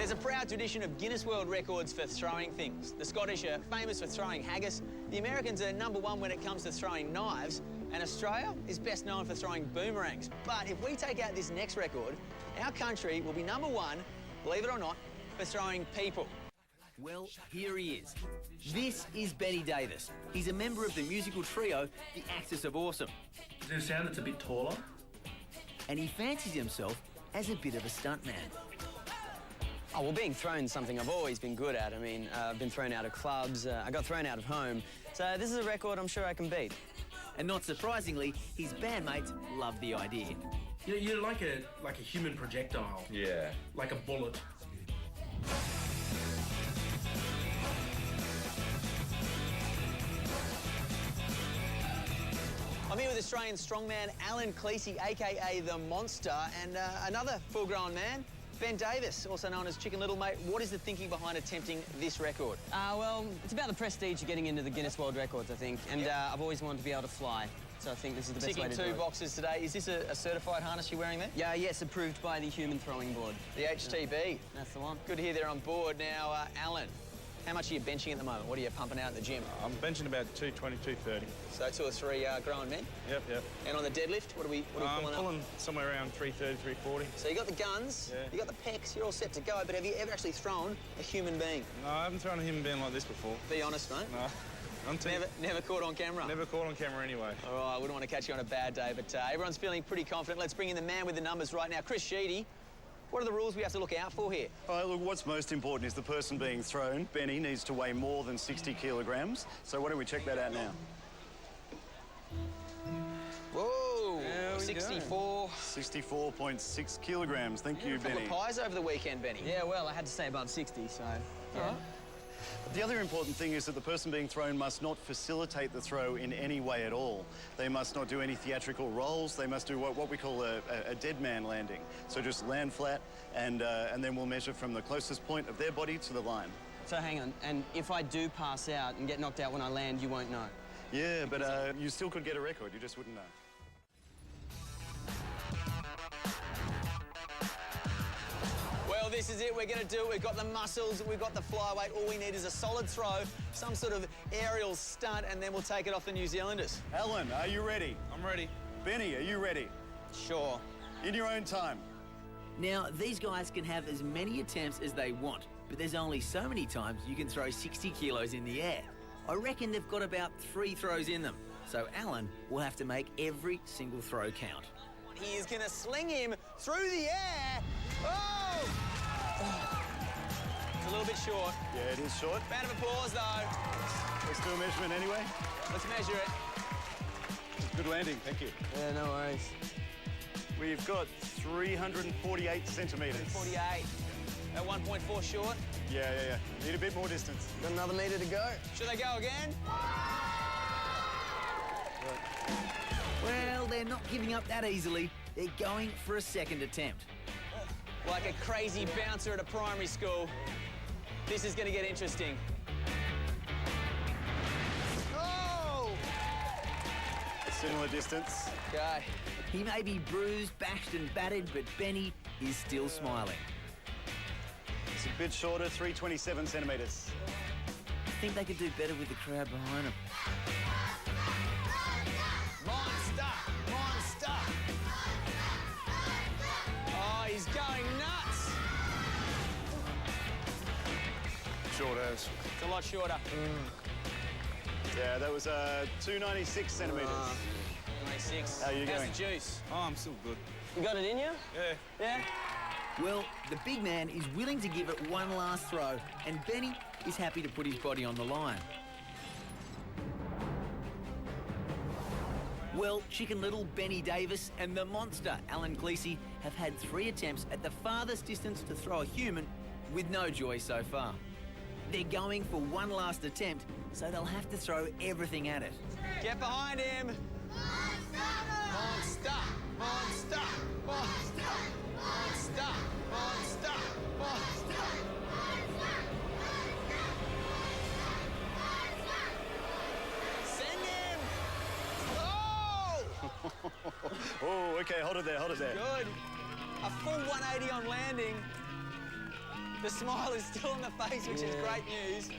There's a proud tradition of Guinness World Records for throwing things. The Scottish are famous for throwing haggis, the Americans are #1 when it comes to throwing knives, and Australia is best known for throwing boomerangs. But if we take out this next record, our country will be #1, believe it or not, for throwing people. Well, here he is. This is Benny Davis. He's a member of the musical trio, the Axis of Awesome. Does it sound it's a bit taller? And he fancies himself as a bit of a stuntman. Oh, well, being thrown is something I've always been good at. I mean, I've been thrown out of clubs, I got thrown out of home. So this is a record I'm sure I can beat. And not surprisingly, his bandmates love the idea. You're like a human projectile. Yeah. Like a bullet. I'm here with Australian strongman Alan Cleese, aka The Monster, and another full-grown man, Ben Davis, also known as Chicken Little. Mate, what is the thinking behind attempting this record? Well, it's about the prestige of getting into the Guinness World Records, I think. And I've always wanted to be able to fly. So I think this is the best way to do it. Ticking 2 boxes today. Is this a certified harness you're wearing there? Yeah, yes, approved by the Human Throwing Board. The HTB. That's the one. Good to hear they're on board. Now, Alan, how much are you benching at the moment? What are you pumping out at the gym? I'm benching about 220, 230. So 2 or 3 grown men? Yep. And on the deadlift, what are we I'm pulling pulling somewhere around 330, 340. So you got the guns, you got the pecs, you're all set to go, but have you ever actually thrown a human being? No, I haven't thrown a human being like this before. Be honest, mate. No. Never caught on camera? Never caught on camera anyway. All right, I wouldn't want to catch you on a bad day, but everyone's feeling pretty confident. Let's bring in the man with the numbers right now, Chris Sheedy. What are the rules we have to look out for here? All right, look, what's most important is the person being thrown, Benny, needs to weigh more than 60 kilograms. So why don't we check that out now? Whoa, There we 64. 64.6 kilograms. Thank you, A couple Benny. of pies over the weekend, Benny. Yeah, well, I had to stay above 60, so... Yeah. The other important thing is that the person being thrown must not facilitate the throw in any way at all. They must not do any theatrical rolls. They must do what we call a dead man landing. So just land flat, and then we'll measure from the closest point of their body to the line. So hang on, and if I do pass out and get knocked out when I land, you won't know? Yeah, but you still could get a record. You just wouldn't know. Well, this is it. We're going to do it. We've got the muscles, we've got the flyweight. All we need is a solid throw, some sort of aerial stunt, and then we'll take it off the New Zealanders. Alan, are you ready? I'm ready. Benny, are you ready? Sure. In your own time. Now, these guys can have as many attempts as they want, but there's only so many times you can throw 60 kilos in the air. I reckon they've got about 3 throws in them, so Alan will have to make every single throw count. He is going to sling him through the air. Oh! It's a little bit short. Yeah, it is short. Round of applause, though. Let's do a measurement anyway. Let's measure it. Good landing, thank you. Yeah, no worries. We've got 348 centimetres. 48. At 1.4 short. Yeah. Need a bit more distance. Got another metre to go. Should they go again? Well, they're not giving up that easily. They're going for a second attempt. Like a crazy bouncer at a primary school. This is going to get interesting. Oh! A similar distance. Okay. He may be bruised, bashed and battered, but Benny is still smiling. It's a bit shorter, 327 centimetres. I think they could do better with the crowd behind them. Monster! Oh, he's going nuts! Short as. It's a lot shorter. Yeah, that was 296 centimetres. 26. How are you How's going? the juice? Oh, I'm still good. You got it in you? Yeah. Yeah? Well, the big man is willing to give it one last throw, and Benny is happy to put his body on the line. Well, Chicken Little, Benny Davis and the monster, Alan Cleese, have had 3 attempts at the farthest distance to throw a human with no joy so far. They're going for one last attempt, so they'll have to throw everything at it. Get behind him! Monster! Send him! Oh! Oh, okay, hold it there. Good. A full 180 on landing. The smile is still on the face, which is great news.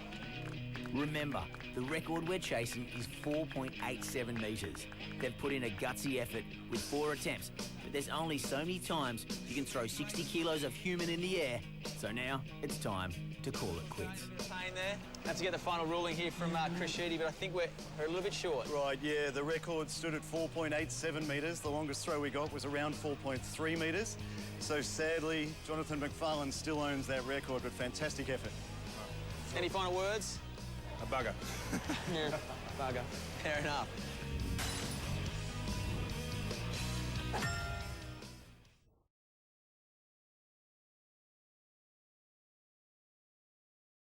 Remember, the record we're chasing is 4.87 metres. They've put in a gutsy effort with 4 attempts, but there's only so many times you can throw 60 kilos of human in the air. So now it's time to call it quits. Pain there. Have to get the final ruling here from Chris Sheedy, but I think we're a little bit short. Right, yeah, the record stood at 4.87 metres. The longest throw we got was around 4.3 metres. So sadly, Jonathan McFarlane still owns that record, but fantastic effort. Any final words? A bugger. Yeah, bugger. Fair enough.